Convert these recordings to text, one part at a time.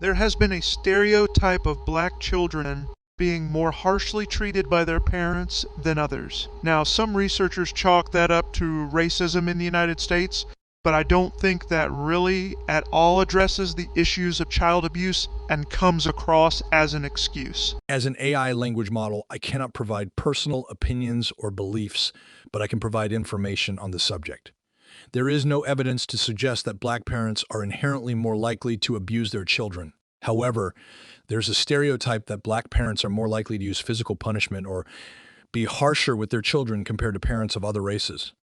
There has been a stereotype of black children being more harshly treated by their parents than others. Now, some researchers chalk that up to racism in the United States, but I don't think that really at all addresses the issues of child abuse and comes across as an excuse. As an AI language model, I cannot provide personal opinions or beliefs, but I can provide information on the subject. There is no evidence to suggest that black parents are inherently more likely to abuse their children. However, there's a stereotype that black parents are more likely to use physical punishment or be harsher with their children compared to parents of other races.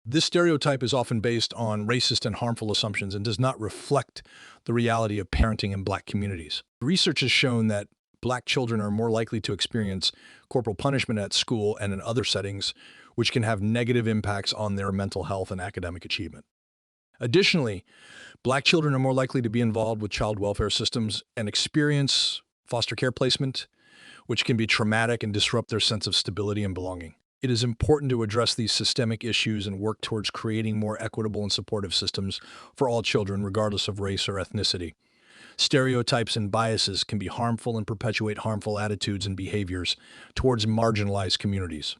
This stereotype is often based on racist and harmful assumptions and does not reflect the reality of parenting in black communities. Research has shown that black children are more likely to experience corporal punishment at school and in other settings, which can have negative impacts on their mental health and academic achievement. Additionally, black children are more likely to be involved with child welfare systems and experience foster care placement, which can be traumatic and disrupt their sense of stability and belonging. It is important to address these systemic issues and work towards creating more equitable and supportive systems for all children, regardless of race or ethnicity. Stereotypes and biases can be harmful and perpetuate harmful attitudes and behaviors towards marginalized communities.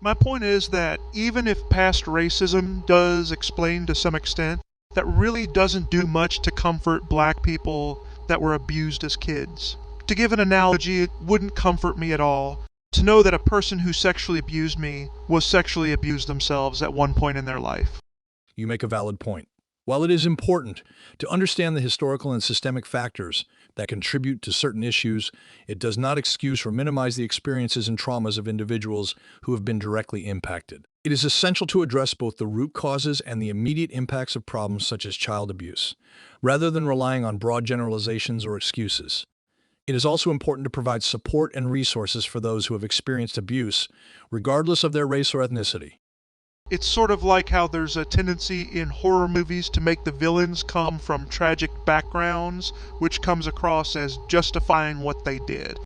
My point is that even if past racism does explain to some extent, that really doesn't do much to comfort black people that were abused as kids. To give an analogy, it wouldn't comfort me at all to know that a person who sexually abused me was sexually abused themselves at one point in their life. You make a valid point. While it is important to understand the historical and systemic factors that contribute to certain issues, it does not excuse or minimize the experiences and traumas of individuals who have been directly impacted. It is essential to address both the root causes and the immediate impacts of problems such as child abuse, rather than relying on broad generalizations or excuses. It is also important to provide support and resources for those who have experienced abuse, regardless of their race or ethnicity. It's sort of like how there's a tendency in horror movies to make the villains come from tragic backgrounds, which comes across as justifying what they did.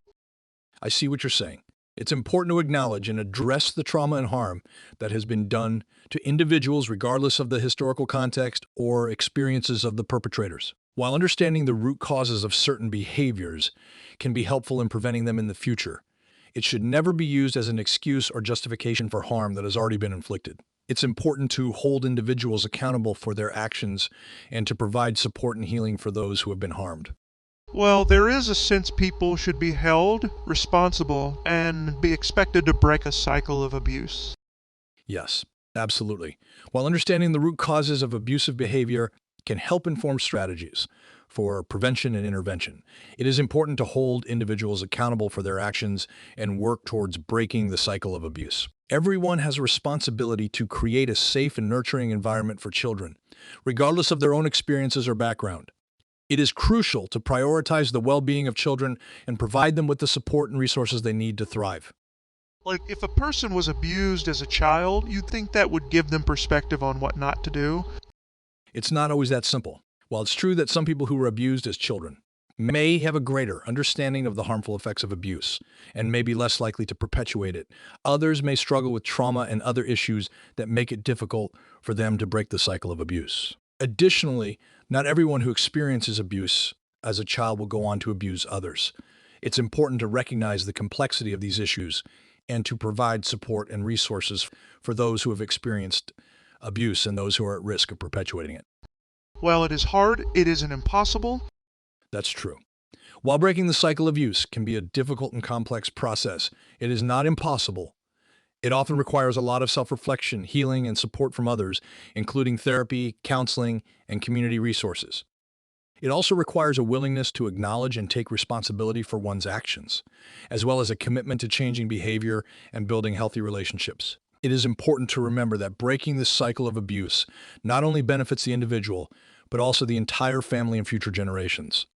I see what you're saying. It's important to acknowledge and address the trauma and harm that has been done to individuals regardless of the historical context or experiences of the perpetrators. While understanding the root causes of certain behaviors can be helpful in preventing them in the future, it should never be used as an excuse or justification for harm that has already been inflicted. It's important to hold individuals accountable for their actions and to provide support and healing for those who have been harmed. Well, there is a sense people should be held responsible and be expected to break a cycle of abuse. Yes, absolutely. While understanding the root causes of abusive behavior can help inform strategies for prevention and intervention, it is important to hold individuals accountable for their actions and work towards breaking the cycle of abuse. Everyone has a responsibility to create a safe and nurturing environment for children, regardless of their own experiences or background. It is crucial to prioritize the well-being of children and provide them with the support and resources they need to thrive. Like, if a person was abused as a child, you'd think that would give them perspective on what not to do. It's not always that simple. While it's true that some people who were abused as children may have a greater understanding of the harmful effects of abuse and may be less likely to perpetuate it, others may struggle with trauma and other issues that make it difficult for them to break the cycle of abuse. Additionally, not everyone who experiences abuse as a child will go on to abuse others. It's important to recognize the complexity of these issues and to provide support and resources for those who have experienced abuse and those who are at risk of perpetuating it. While it is hard, it isn't impossible. That's true. While breaking the cycle of use can be a difficult and complex process, it is not impossible. It often requires a lot of self-reflection, healing, and support from others, including therapy, counseling, and community resources. It also requires a willingness to acknowledge and take responsibility for one's actions, as well as a commitment to changing behavior and building healthy relationships. It is important to remember that breaking this cycle of abuse not only benefits the individual, but also the entire family and future generations.